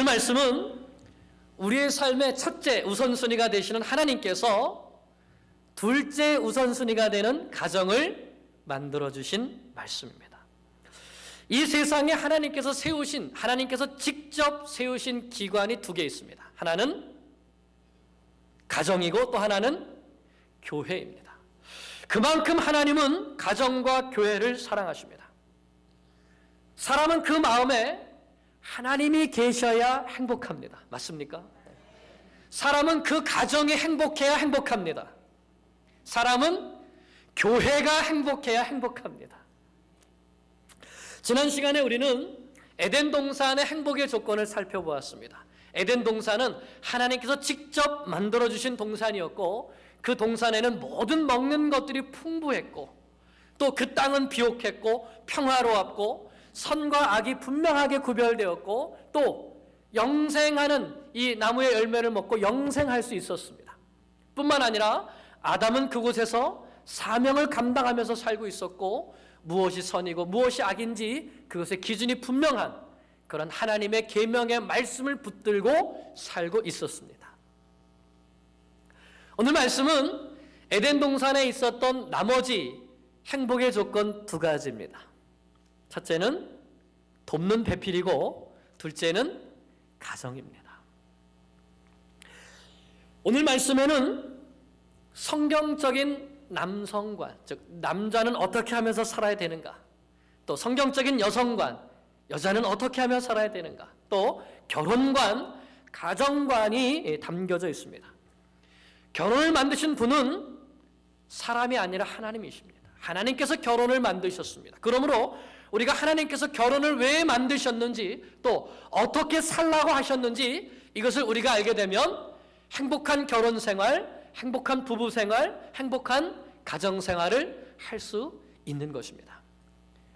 오늘 말씀은 우리의 삶의 첫째 우선순위가 되시는 하나님께서 둘째 우선순위가 되는 가정을 만들어주신 말씀입니다. 이 세상에 하나님께서 직접 세우신 기관이 두 개 있습니다. 하나는 가정이고 또 하나는 교회입니다. 그만큼 하나님은 가정과 교회를 사랑하십니다. 사람은 그 마음에 하나님이 계셔야 행복합니다. 맞습니까? 사람은 그 가정이 행복해야 행복합니다. 사람은 교회가 행복해야 행복합니다. 지난 시간에 우리는 에덴 동산의 행복의 조건을 살펴보았습니다. 에덴 동산은 하나님께서 직접 만들어주신 동산이었고 그 동산에는 모든 먹는 것들이 풍부했고 또 그 땅은 비옥했고 평화로웠고 선과 악이 분명하게 구별되었고 또 영생하는 이 나무의 열매를 먹고 영생할 수 있었습니다. 뿐만 아니라 아담은 그곳에서 사명을 감당하면서 살고 있었고 무엇이 선이고 무엇이 악인지 그것의 기준이 분명한 그런 하나님의 계명의 말씀을 붙들고 살고 있었습니다. 오늘 말씀은 에덴 동산에 있었던 나머지 행복의 조건 두 가지입니다. 첫째는 돕는 배필이고 둘째는 가정입니다. 오늘 말씀에는 성경적인 남성관, 즉 남자는 어떻게 하면서 살아야 되는가, 또 성경적인 여성관, 여자는 어떻게 하며 살아야 되는가, 또 결혼관, 가정관이 담겨져 있습니다. 결혼을 만드신 분은 사람이 아니라 하나님이십니다. 하나님께서 결혼을 만드셨습니다. 그러므로 우리가 하나님께서 결혼을 왜 만드셨는지 또 어떻게 살라고 하셨는지 이것을 우리가 알게 되면 행복한 결혼 생활, 행복한 부부 생활, 행복한 가정 생활을 할 수 있는 것입니다.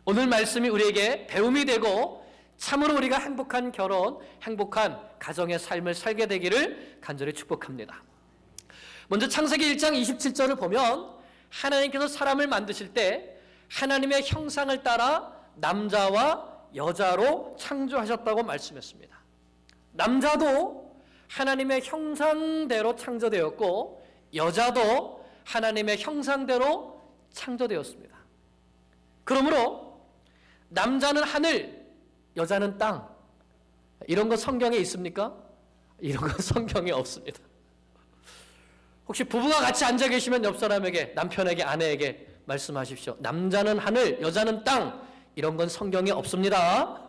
오늘 말씀이 우리에게 배움이 되고 참으로 우리가 행복한 결혼, 행복한 가정의 삶을 살게 되기를 간절히 축복합니다. 먼저 창세기 1장 27절을 보면 하나님께서 사람을 만드실 때 하나님의 형상을 따라 남자와 여자로 창조하셨다고 말씀했습니다. 남자도 하나님의 형상대로 창조되었고 여자도 하나님의 형상대로 창조되었습니다. 그러므로 남자는 하늘, 여자는 땅, 이런 거 성경에 있습니까? 이런 거 성경에 없습니다. 혹시 부부가 같이 앉아 계시면 옆 사람에게, 남편에게, 아내에게 말씀하십시오. 남자는 하늘, 여자는 땅, 이런 건 성경에 없습니다.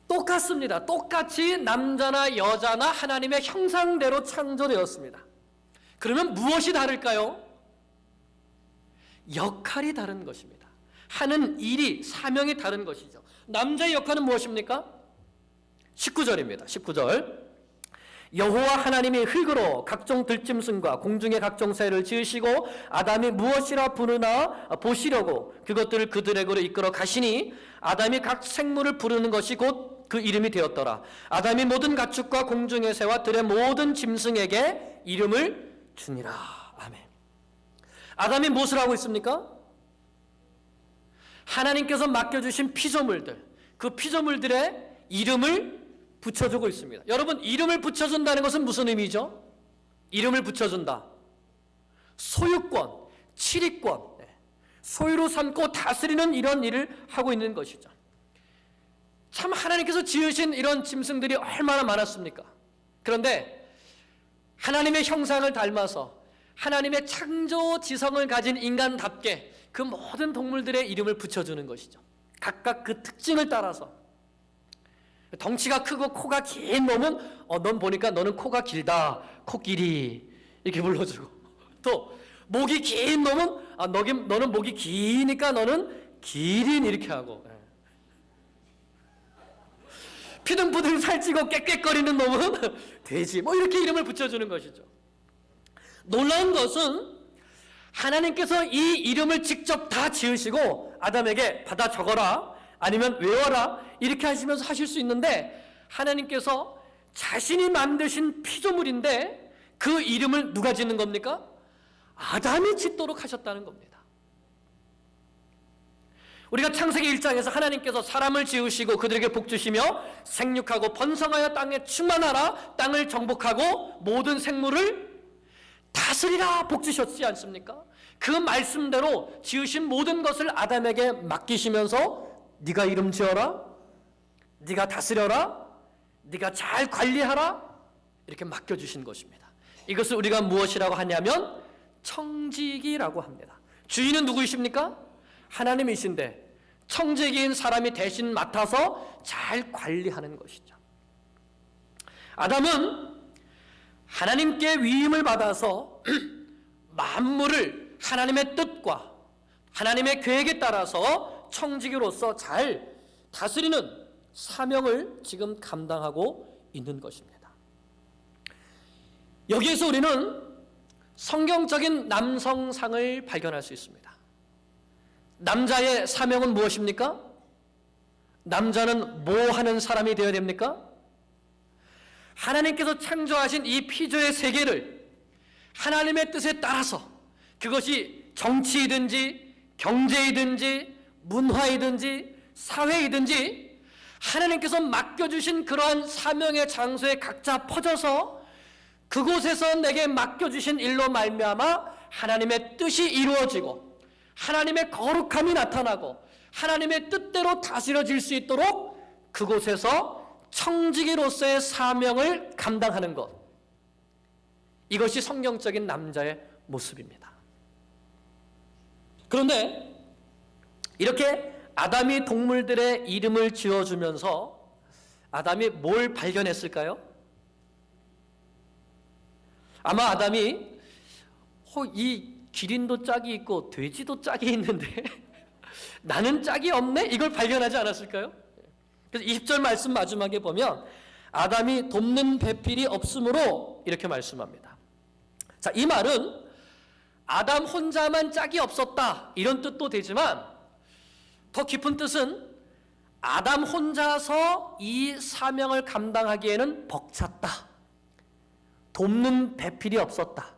똑같습니다. 똑같이 남자나 여자나 하나님의 형상대로 창조되었습니다. 그러면 무엇이 다를까요? 역할이 다른 것입니다. 하는 일이, 사명이 다른 것이죠. 남자의 역할은 무엇입니까? 19절입니다. 19절. 여호와 하나님이 흙으로 각종 들짐승과 공중의 각종 새를 지으시고 아담이 무엇이라 부르나 보시려고 그것들을 그들에게로 이끌어 가시니 아담이 각 생물을 부르는 것이 곧 그 이름이 되었더라. 아담이 모든 가축과 공중의 새와 들의 모든 짐승에게 이름을 주니라. 아멘. 아담이 무엇을 하고 있습니까? 하나님께서 맡겨주신 피조물들, 그 피조물들의 이름을 붙여주고 있습니다. 여러분, 이름을 붙여준다는 것은 무슨 의미죠? 이름을 붙여준다. 소유권, 치리권, 소유로 삼고 다스리는 이런 일을 하고 있는 것이죠. 참 하나님께서 지으신 이런 짐승들이 얼마나 많았습니까? 그런데 하나님의 형상을 닮아서 하나님의 창조 지성을 가진 인간답게 그 모든 동물들의 이름을 붙여주는 것이죠. 각각 그 특징을 따라서. 덩치가 크고 코가 긴 놈은 넌 보니까 너는 코가 길다, 코끼리 이렇게 불러주고, 또 목이 긴 놈은 너는 목이 기니까 너는 기린 이렇게 하고, 피둥피둥 살찌고 꽥꽥거리는 놈은 돼지, 뭐 이렇게 이름을 붙여주는 것이죠. 놀라운 것은 하나님께서 이 이름을 직접 다 지으시고 아담에게 받아 적어라, 아니면 외워라 이렇게 하시면서 하실 수 있는데, 하나님께서 자신이 만드신 피조물인데 그 이름을 누가 짓는 겁니까? 아담이 짓도록 하셨다는 겁니다. 우리가 창세기 1장에서 하나님께서 사람을 지으시고 그들에게 복 주시며 생육하고 번성하여 땅에 충만하라, 땅을 정복하고 모든 생물을 다스리라 복 주셨지 않습니까? 그 말씀대로 지으신 모든 것을 아담에게 맡기시면서 네가 이름 지어라, 네가 다스려라, 네가 잘 관리하라 이렇게 맡겨주신 것입니다. 이것을 우리가 무엇이라고 하냐면 청지기라고 합니다. 주인은 누구이십니까? 하나님이신데 청지기인 사람이 대신 맡아서 잘 관리하는 것이죠. 아담은 하나님께 위임을 받아서 만물을 하나님의 뜻과 하나님의 계획에 따라서 청지기로서 잘 다스리는 사명을 지금 감당하고 있는 것입니다. 여기에서 우리는 성경적인 남성상을 발견할 수 있습니다. 남자의 사명은 무엇입니까? 남자는 뭐 하는 사람이 되어야 됩니까? 하나님께서 창조하신 이 피조의 세계를 하나님의 뜻에 따라서 그것이 정치이든지 경제이든지 문화이든지 사회이든지 하나님께서 맡겨주신 그러한 사명의 장소에 각자 퍼져서 그곳에서 내게 맡겨주신 일로 말미암아 하나님의 뜻이 이루어지고 하나님의 거룩함이 나타나고 하나님의 뜻대로 다스려질 수 있도록 그곳에서 청지기로서의 사명을 감당하는 것, 이것이 성경적인 남자의 모습입니다. 그런데 이렇게 아담이 동물들의 이름을 지어주면서 아담이 뭘 발견했을까요? 아마 아담이 이 기린도 짝이 있고 돼지도 짝이 있는데 나는 짝이 없네? 이걸 발견하지 않았을까요? 그래서 20절 말씀 마지막에 보면 아담이 돕는 배필이 없으므로 이렇게 말씀합니다. 자, 이 말은 아담 혼자만 짝이 없었다 이런 뜻도 되지만 더 깊은 뜻은 아담 혼자서 이 사명을 감당하기에는 벅찼다. 돕는 배필이 없었다.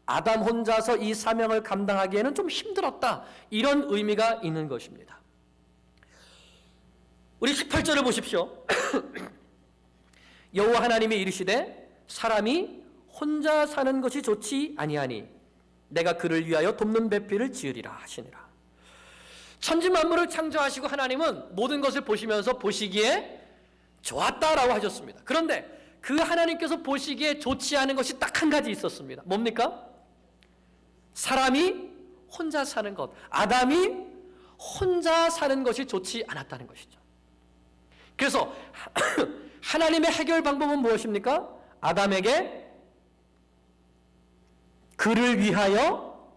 아담 혼자서 이 사명을 감당하기에는 좀 힘들었다. 이런 의미가 있는 것입니다. 우리 18절을 보십시오. 여호와 하나님이 이르시되 사람이 혼자 사는 것이 좋지 아니하니 내가 그를 위하여 돕는 배필을 지으리라 하시니라. 천지 만물을 창조하시고 하나님은 모든 것을 보시면서 보시기에 좋았다라고 하셨습니다. 그런데 그 하나님께서 보시기에 좋지 않은 것이 딱 한 가지 있었습니다. 뭡니까? 사람이 혼자 사는 것, 아담이 혼자 사는 것이 좋지 않았다는 것이죠. 그래서 하나님의 해결 방법은 무엇입니까? 아담에게 그를 위하여,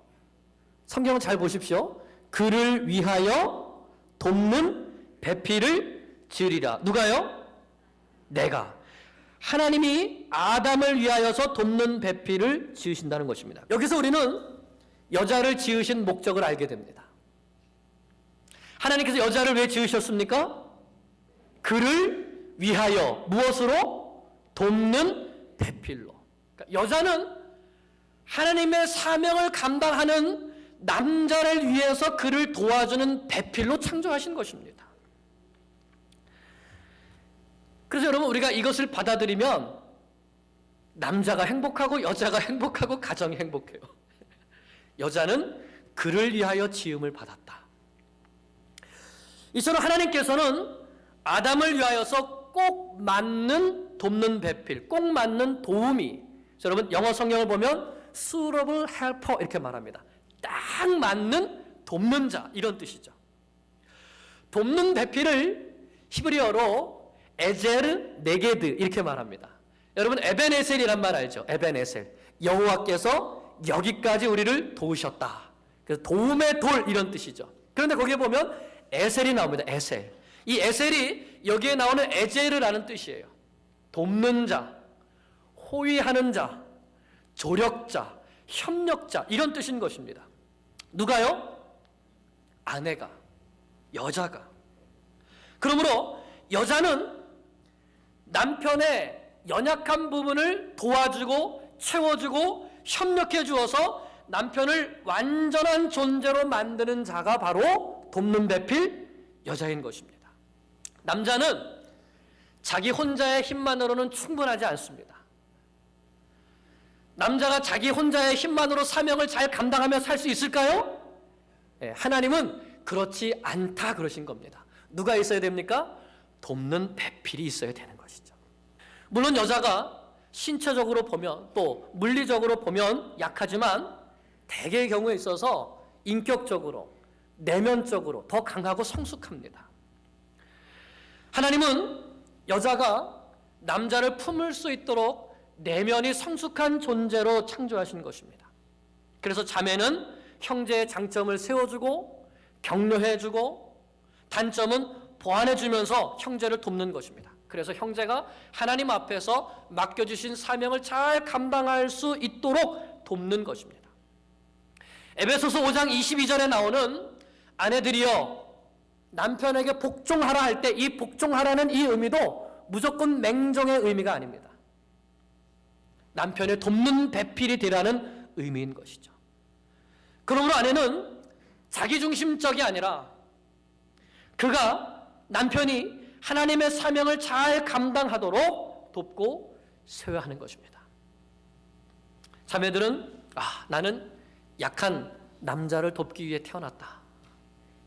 성경을 잘 보십시오. 그를 위하여 돕는 배필을 지으리라. 누가요? 내가. 하나님이 아담을 위하여서 돕는 배필을 지으신다는 것입니다. 여기서 우리는 여자를 지으신 목적을 알게 됩니다. 하나님께서 여자를 왜 지으셨습니까? 그를 위하여 무엇으로? 돕는 배필로. 그러니까 여자는 하나님의 사명을 감당하는 남자를 위해서 그를 도와주는 배필로 창조하신 것입니다. 그래서 여러분 우리가 이것을 받아들이면 남자가 행복하고 여자가 행복하고 가정이 행복해요. 여자는 그를 위하여 지음을 받았다. 이처럼 하나님께서는 아담을 위하여서 꼭 맞는 돕는 배필, 꼭 맞는 도우미, 여러분 영어 성경을 보면 suitable helper 이렇게 말합니다. 딱 맞는 돕는 자 이런 뜻이죠. 돕는 배필을 히브리어로 에제르 네게드 이렇게 말합니다. 여러분 에벤에셀이란 말 알죠? 에벤에셀. 여호와께서 여기까지 우리를 도우셨다. 그래서 도움의 돌 이런 뜻이죠. 그런데 거기에 보면 에셀이 나옵니다. 에셀. 이 에셀이 여기에 나오는 에제르라는 뜻이에요. 돕는 자, 호위하는 자, 조력자, 협력자 이런 뜻인 것입니다. 누가요? 아내가, 여자가. 그러므로 여자는 남편의 연약한 부분을 도와주고 채워주고 협력해 주어서 남편을 완전한 존재로 만드는 자가 바로 돕는 배필 여자인 것입니다. 남자는 자기 혼자의 힘만으로는 충분하지 않습니다. 남자가 자기 혼자의 힘만으로 사명을 잘 감당하며 살 수 있을까요? 하나님은 그렇지 않다 그러신 겁니다. 누가 있어야 됩니까? 돕는 배필이 있어야 되는 것이죠. 물론 여자가 신체적으로 보면 또 물리적으로 보면 약하지만 대개의 경우에 있어서 인격적으로 내면적으로 더 강하고 성숙합니다. 하나님은 여자가 남자를 품을 수 있도록 내면이 성숙한 존재로 창조하신 것입니다. 그래서 자매는 형제의 장점을 세워주고 격려해주고 단점은 보완해주면서 형제를 돕는 것입니다. 그래서 형제가 하나님 앞에서 맡겨주신 사명을 잘 감당할 수 있도록 돕는 것입니다. 에베소서 5장 22절에 나오는 아내들이여 남편에게 복종하라 할 때 이 복종하라는 이 의미도 무조건 맹정의 의미가 아닙니다. 남편의 돕는 배필이 되라는 의미인 것이죠. 그러므로 아내는 자기중심적이 아니라 그가 남편이 하나님의 사명을 잘 감당하도록 돕고 세워야 하는 것입니다. 자매들은 나는 약한 남자를 돕기 위해 태어났다.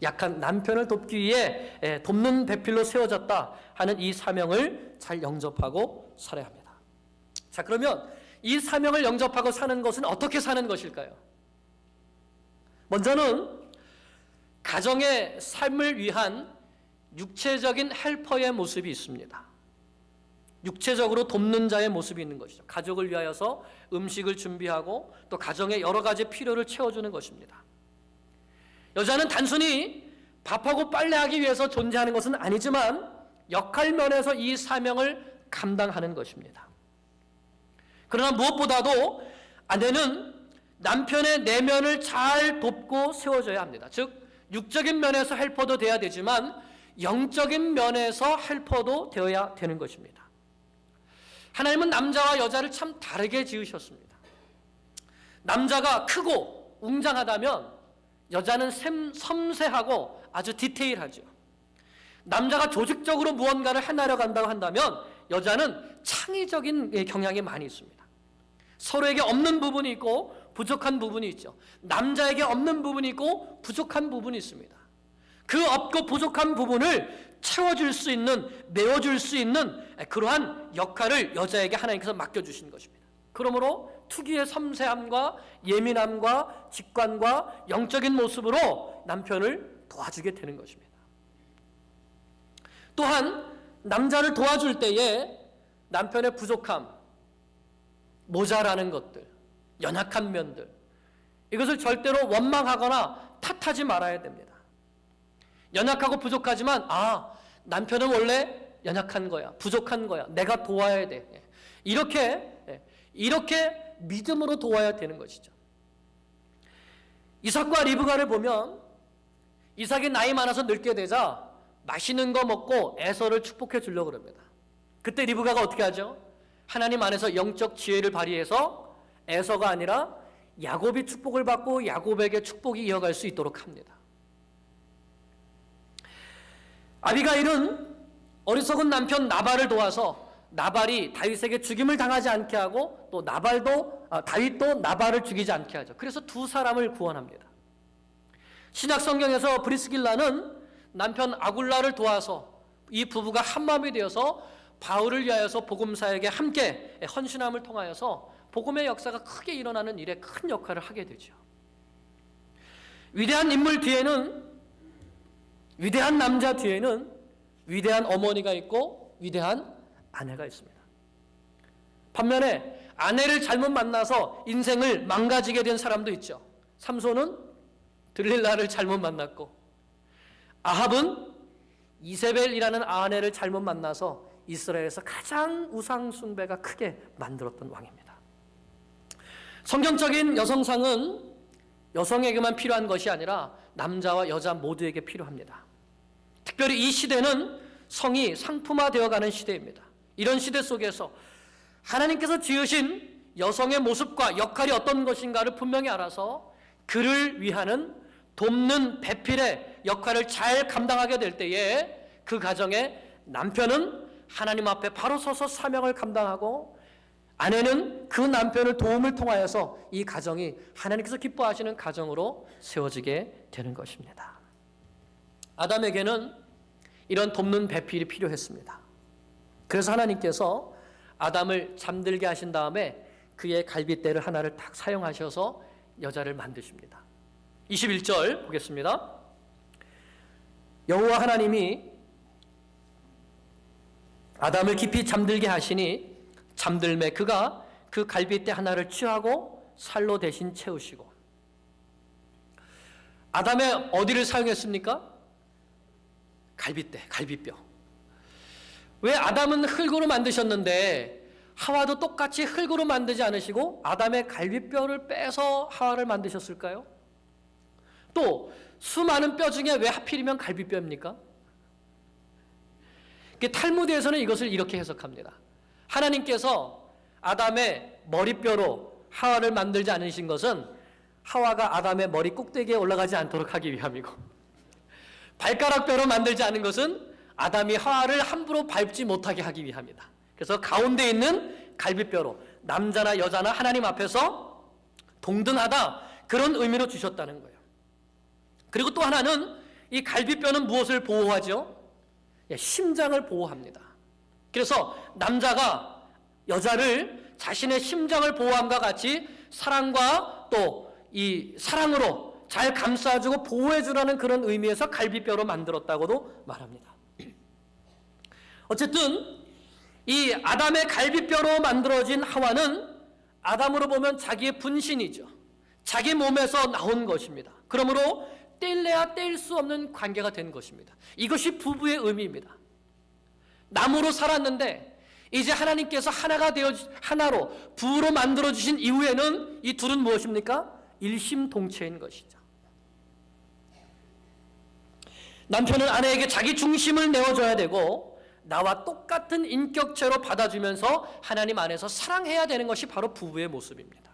약한 남편을 돕기 위해 돕는 배필로 세워졌다 하는 이 사명을 잘 영접하고 살아야 합니다. 자, 그러면 이 사명을 영접하고 사는 것은 어떻게 사는 것일까요? 먼저는 가정의 삶을 위한 육체적인 헬퍼의 모습이 있습니다. 육체적으로 돕는 자의 모습이 있는 것이죠. 가족을 위하여서 음식을 준비하고 또 가정의 여러 가지 필요를 채워주는 것입니다. 여자는 단순히 밥하고 빨래하기 위해서 존재하는 것은 아니지만 역할 면에서 이 사명을 감당하는 것입니다. 그러나 무엇보다도 아내는 남편의 내면을 잘 돕고 세워줘야 합니다. 즉 육적인 면에서 헬퍼도 돼야 되지만 영적인 면에서 헬퍼도 되어야 되는 것입니다. 하나님은 남자와 여자를 참 다르게 지으셨습니다. 남자가 크고 웅장하다면 여자는 섬세하고 아주 디테일하죠. 남자가 조직적으로 무언가를 해나려 간다고 한다면 여자는 창의적인 경향이 많이 있습니다. 서로에게 없는 부분이 있고 부족한 부분이 있죠. 남자에게 없는 부분이 있고 부족한 부분이 있습니다. 그 없고 부족한 부분을 채워줄 수 있는, 메워줄 수 있는 그러한 역할을 여자에게 하나님께서 맡겨주신 것입니다. 그러므로 특유의 섬세함과 예민함과 직관과 영적인 모습으로 남편을 도와주게 되는 것입니다. 또한 남자를 도와줄 때에 남편의 부족함, 모자라는 것들, 연약한 면들, 이것을 절대로 원망하거나 탓하지 말아야 됩니다. 연약하고 부족하지만 남편은 원래 연약한 거야, 부족한 거야, 내가 도와야 돼. 이렇게 믿음으로 도와야 되는 것이죠. 이삭과 리브가를 보면 이삭이 나이 많아서 늙게 되자 맛있는 거 먹고 에서를 축복해 주려고 그럽니다. 그때 리브가가 어떻게 하죠? 하나님 안에서 영적 지혜를 발휘해서 에서가 아니라 야곱이 축복을 받고 야곱에게 축복이 이어갈 수 있도록 합니다. 아비가일은 어리석은 남편 나발을 도와서 나발이 다윗에게 죽임을 당하지 않게 하고 또 다윗도 나발을 죽이지 않게 하죠. 그래서 두 사람을 구원합니다. 신약 성경에서 브리스길라는 남편 아굴라를 도와서 이 부부가 한마음이 되어서 바울을 위하여서 복음사에게 함께 헌신함을 통하여서 복음의 역사가 크게 일어나는 일에 큰 역할을 하게 되죠. 위대한 인물 뒤에는, 위대한 남자 뒤에는 위대한 어머니가 있고 위대한 아내가 있습니다. 반면에 아내를 잘못 만나서 인생을 망가지게 된 사람도 있죠. 삼손은 들릴라를 잘못 만났고 아합은 이세벨이라는 아내를 잘못 만나서 이스라엘에서 가장 우상 숭배가 크게 만들었던 왕입니다. 성경적인 여성상은 여성에게만 필요한 것이 아니라 남자와 여자 모두에게 필요합니다. 특별히 이 시대는 성이 상품화되어가는 시대입니다. 이런 시대 속에서 하나님께서 지으신 여성의 모습과 역할이 어떤 것인가를 분명히 알아서 그를 위하는 돕는 배필의 역할을 잘 감당하게 될 때에 그 가정에 남편은 하나님 앞에 바로 서서 사명을 감당하고 아내는 그 남편의 도움을 통하여서 이 가정이 하나님께서 기뻐하시는 가정으로 세워지게 되는 것입니다. 아담에게는 이런 돕는 배필이 필요했습니다. 그래서 하나님께서 아담을 잠들게 하신 다음에 그의 갈빗대를 하나를 딱 사용하셔서 여자를 만드십니다. 21절 보겠습니다. 여호와 하나님이 아담을 깊이 잠들게 하시니 잠들매 그가 그 갈빗대 하나를 취하고 살로 대신 채우시고. 아담의 어디를 사용했습니까? 갈빗대, 갈빗뼈. 왜 아담은 흙으로 만드셨는데 하와도 똑같이 흙으로 만들지 않으시고 아담의 갈빗뼈를 빼서 하와를 만드셨을까요? 또 수많은 뼈 중에 왜 하필이면 갈빗뼈입니까? 탈무드에서는 이것을 이렇게 해석합니다. 하나님께서 아담의 머리뼈로 하와를 만들지 않으신 것은 하와가 아담의 머리 꼭대기에 올라가지 않도록 하기 위함이고, 발가락뼈로 만들지 않은 것은 아담이 하와를 함부로 밟지 못하게 하기 위함이다. 그래서 가운데 있는 갈빗뼈로 남자나 여자나 하나님 앞에서 동등하다, 그런 의미로 주셨다는 거예요. 그리고 또 하나는 이 갈빗뼈는 무엇을 보호하죠? 심장을 보호합니다. 그래서 남자가 여자를 자신의 심장을 보호함과 같이 사랑과 또 이 사랑으로 잘 감싸주고 보호해주라는 그런 의미에서 갈빗뼈로 만들었다고도 말합니다. 어쨌든 이 아담의 갈빗뼈로 만들어진 하와는 아담으로 보면 자기의 분신이죠. 자기 몸에서 나온 것입니다. 그러므로 뗄래야 뗄 수 없는 관계가 된 것입니다. 이것이 부부의 의미입니다. 나무로 살았는데 이제 하나님께서 하나가 되어 하나로 부부로 만들어 주신 이후에는 이 둘은 무엇입니까? 일심동체인 것이죠. 남편은 아내에게 자기 중심을 내어줘야 되고 나와 똑같은 인격체로 받아주면서 하나님 안에서 사랑해야 되는 것이 바로 부부의 모습입니다.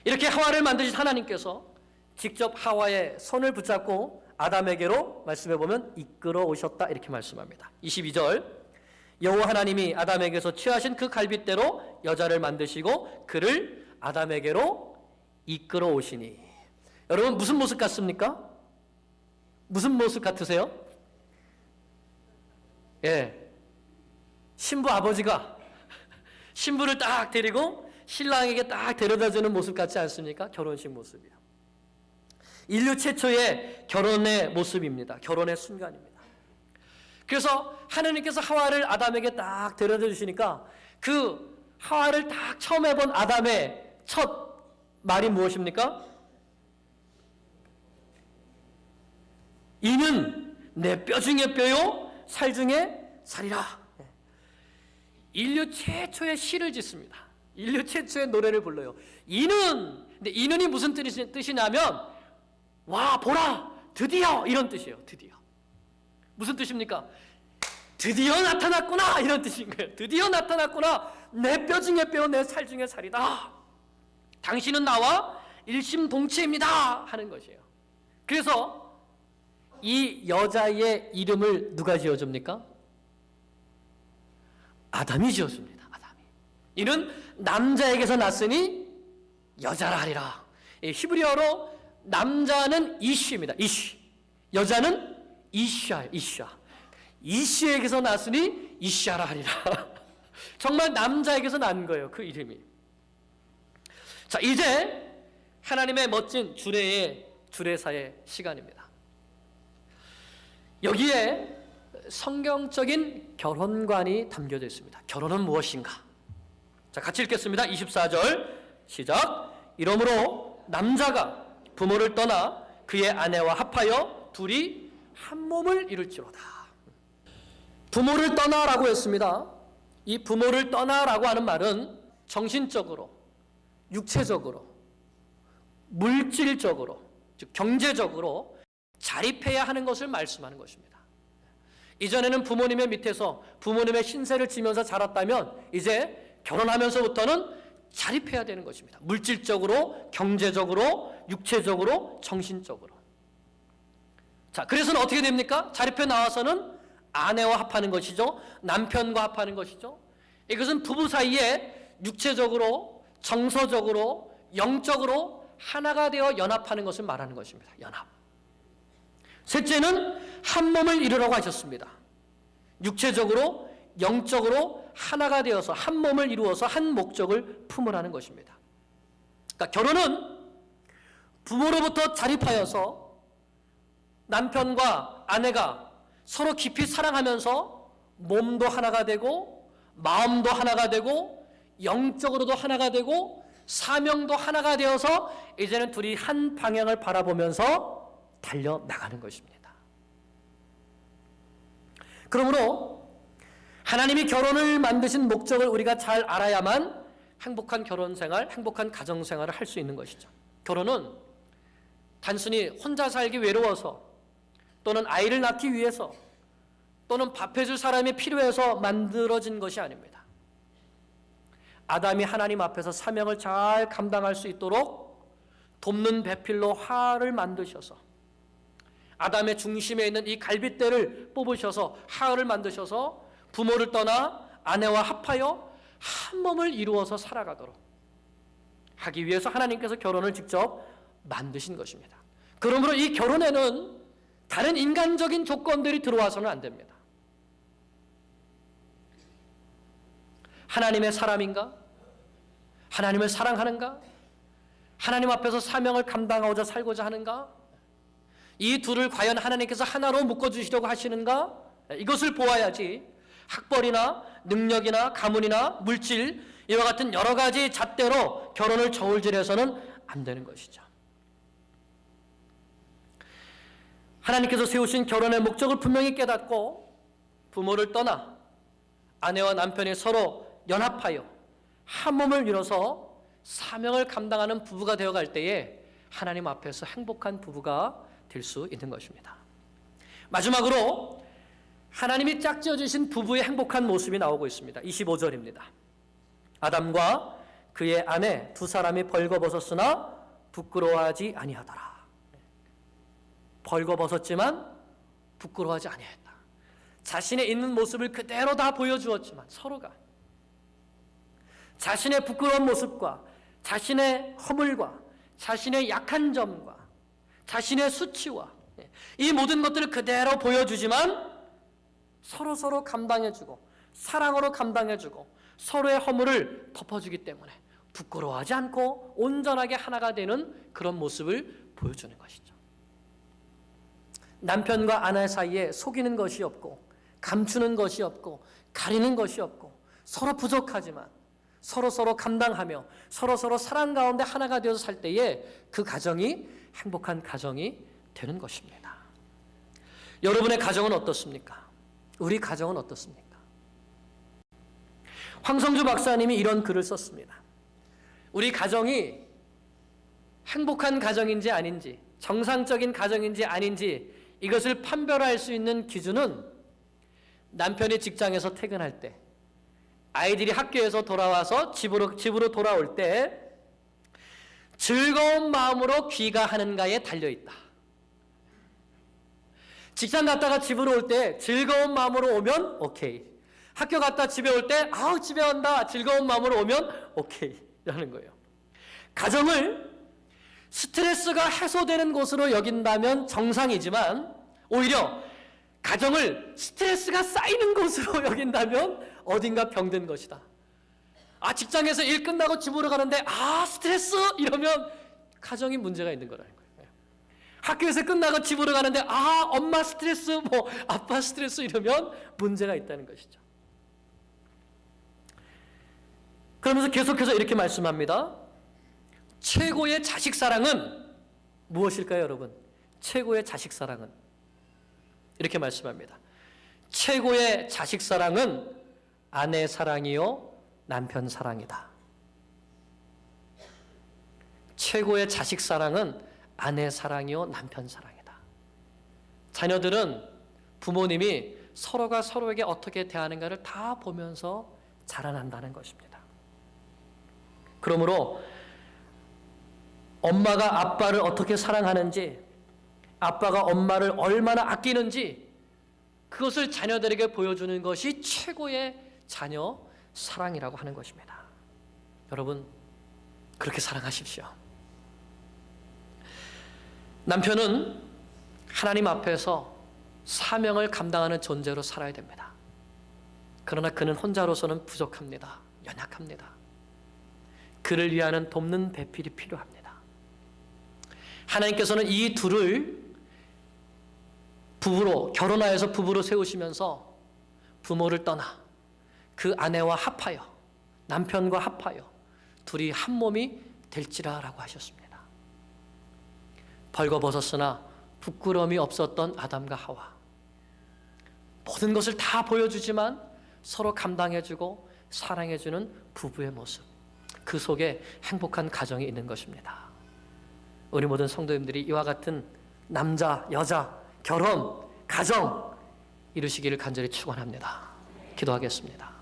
이렇게 하와를 만드신 하나님께서 직접 하와의 손을 붙잡고 아담에게로 말씀해 보면 이끌어 오셨다, 이렇게 말씀합니다. 22절, 여호와 하나님이 아담에게서 취하신 그 갈빗대로 여자를 만드시고 그를 아담에게로 이끌어 오시니. 여러분, 무슨 모습 같습니까? 무슨 모습 같으세요? 신부 아버지가 신부를 딱 데리고 신랑에게 딱 데려다주는 모습 같지 않습니까? 결혼식 모습이요. 인류 최초의 결혼의 모습입니다. 결혼의 순간입니다. 그래서 하나님께서 하와를 아담에게 딱 데려다 주시니까 그 하와를 딱 처음 해본 아담의 첫 말이 무엇입니까? 이는 내 뼈 중에 뼈요 살 중에 살이라. 인류 최초의 시를 짓습니다. 인류 최초의 노래를 불러요. 이는, 근데 이는이 무슨 뜻이냐면 와 보라 드디어, 이런 뜻이에요. 드디어. 무슨 뜻입니까? 드디어 나타났구나, 이런 뜻인 거예요. 드디어 나타났구나. 내 뼈 중에 뼈, 내 살 중에 살이다. 당신은 나와 일심동체입니다 하는 것이에요. 그래서 이 여자의 이름을 누가 지어줍니까? 아담이 지어줍니다. 아담이. 이는 남자에게서 났으니 여자라 하리라. 히브리어로 남자는 이쉬입니다. 이쉬. 여자는 이샤, 이샤. 이쉬에게서 났으니 이샤라 하리라. 정말 남자에게서 난 거예요, 그 이름이. 자, 이제 하나님의 멋진 주례사의 시간입니다. 여기에 성경적인 결혼관이 담겨져 있습니다. 결혼은 무엇인가? 자, 같이 읽겠습니다. 24절 시작. 이러므로 남자가 부모를 떠나 그의 아내와 합하여 둘이 한 몸을 이룰지로다. 부모를 떠나라고 했습니다. 이 부모를 떠나라고 하는 말은 정신적으로, 육체적으로, 물질적으로, 즉 경제적으로 자립해야 하는 것을 말씀하는 것입니다. 이전에는 부모님의 밑에서 부모님의 신세를 지면서 자랐다면 이제 결혼하면서부터는 자립해야 되는 것입니다. 물질적으로, 경제적으로, 육체적으로, 정신적으로. 자, 그래서는 어떻게 됩니까? 자립해 나와서는 아내와 합하는 것이죠. 남편과 합하는 것이죠. 이것은 부부 사이에 육체적으로, 정서적으로, 영적으로 하나가 되어 연합하는 것을 말하는 것입니다. 연합. 셋째는 한 몸을 이루라고 하셨습니다. 육체적으로, 영적으로 하나가 되어서 한 몸을 이루어서 한 목적을 품으라는 것입니다. 그러니까 결혼은 부모로부터 자립하여서 남편과 아내가 서로 깊이 사랑하면서 몸도 하나가 되고 마음도 하나가 되고 영적으로도 하나가 되고 사명도 하나가 되어서 이제는 둘이 한 방향을 바라보면서 달려나가는 것입니다. 그러므로 하나님이 결혼을 만드신 목적을 우리가 잘 알아야만 행복한 결혼생활, 행복한 가정생활을 할 수 있는 것이죠. 결혼은 단순히 혼자 살기 외로워서 또는 아이를 낳기 위해서 또는 밥 해줄 사람이 필요해서 만들어진 것이 아닙니다. 아담이 하나님 앞에서 사명을 잘 감당할 수 있도록 돕는 배필로 화를 만드셔서 아담의 중심에 있는 이 갈빗대를 뽑으셔서 화를 만드셔서 부모를 떠나 아내와 합하여 한 몸을 이루어서 살아가도록 하기 위해서 하나님께서 결혼을 직접 만드신 것입니다. 그러므로 이 결혼에는 다른 인간적인 조건들이 들어와서는 안 됩니다. 하나님의 사람인가? 하나님을 사랑하는가? 하나님 앞에서 사명을 감당하고자 살고자 하는가? 이 둘을 과연 하나님께서 하나로 묶어주시려고 하시는가? 이것을 보아야지 학벌이나 능력이나 가문이나 물질 이와 같은 여러 가지 잣대로 결혼을 저울질해서는 안 되는 것이죠. 하나님께서 세우신 결혼의 목적을 분명히 깨닫고 부모를 떠나 아내와 남편이 서로 연합하여 한 몸을 이뤄서 사명을 감당하는 부부가 되어갈 때에 하나님 앞에서 행복한 부부가 될 수 있는 것입니다. 마지막으로 하나님이 짝지어 주신 부부의 행복한 모습이 나오고 있습니다. 25절입니다. 아담과 그의 아내 두 사람이 벌거벗었으나 부끄러워하지 아니하더라. 벌거벗었지만 부끄러워하지 아니했다. 자신의 있는 모습을 그대로 다 보여주었지만 서로가 자신의 부끄러운 모습과 자신의 허물과 자신의 약한 점과 자신의 수치와 이 모든 것들을 그대로 보여주지만 서로 감당해주고 사랑으로 감당해주고 서로의 허물을 덮어주기 때문에 부끄러워하지 않고 온전하게 하나가 되는 그런 모습을 보여주는 것이죠. 남편과 아내 사이에 속이는 것이 없고 감추는 것이 없고 가리는 것이 없고 서로 부족하지만 서로 감당하며 서로 사랑 가운데 하나가 되어서 살 때에 그 가정이 행복한 가정이 되는 것입니다. 여러분의 가정은 어떻습니까? 우리 가정은 어떻습니까? 황성주 박사님이 이런 글을 썼습니다. 우리 가정이 행복한 가정인지 아닌지 정상적인 가정인지 아닌지 이것을 판별할 수 있는 기준은 남편이 직장에서 퇴근할 때 아이들이 학교에서 돌아와서 집으로 돌아올 때 즐거운 마음으로 귀가하는가에 달려있다. 직장 갔다가 집으로 올 때 즐거운 마음으로 오면 오케이. 학교 갔다 집에 올 때 집에 온다 즐거운 마음으로 오면 오케이 라는 거예요. 가정을 스트레스가 해소되는 곳으로 여긴다면 정상이지만 오히려 가정을 스트레스가 쌓이는 곳으로 여긴다면 어딘가 병든 것이다. 직장에서 일 끝나고 집으로 가는데 스트레스 이러면 가정이 문제가 있는 거라는 거예요. 학교에서 끝나고 집으로 가는데 엄마 스트레스 아빠 스트레스 이러면 문제가 있다는 것이죠. 그러면서 계속해서 이렇게 말씀합니다. 최고의 자식 사랑은 무엇일까요, 여러분? 최고의 자식 사랑은 이렇게 말씀합니다. 최고의 자식 사랑은 아내 사랑이요 남편 사랑이다. 최고의 자식 사랑은 아내 사랑이요 남편 사랑이다. 자녀들은 부모님이 서로가 서로에게 어떻게 대하는가를 다 보면서 자라난다는 것입니다. 그러므로 엄마가 아빠를 어떻게 사랑하는지 아빠가 엄마를 얼마나 아끼는지 그것을 자녀들에게 보여주는 것이 최고의 자녀 사랑이라고 하는 것입니다. 여러분, 그렇게 사랑하십시오. 남편은 하나님 앞에서 사명을 감당하는 존재로 살아야 됩니다. 그러나 그는 혼자로서는 부족합니다. 연약합니다. 그를 위하는 돕는 배필이 필요합니다. 하나님께서는 이 둘을 부부로, 결혼하여서 부부로 세우시면서 부모를 떠나 그 아내와 합하여, 남편과 합하여 둘이 한 몸이 될지라라고 하셨습니다. 벌거벗었으나 부끄러움이 없었던 아담과 하와, 모든 것을 다 보여주지만 서로 감당해주고 사랑해주는 부부의 모습, 그 속에 행복한 가정이 있는 것입니다. 우리 모든 성도님들이 이와 같은 남자, 여자, 결혼, 가정 이루시기를 간절히 축원합니다. 기도하겠습니다.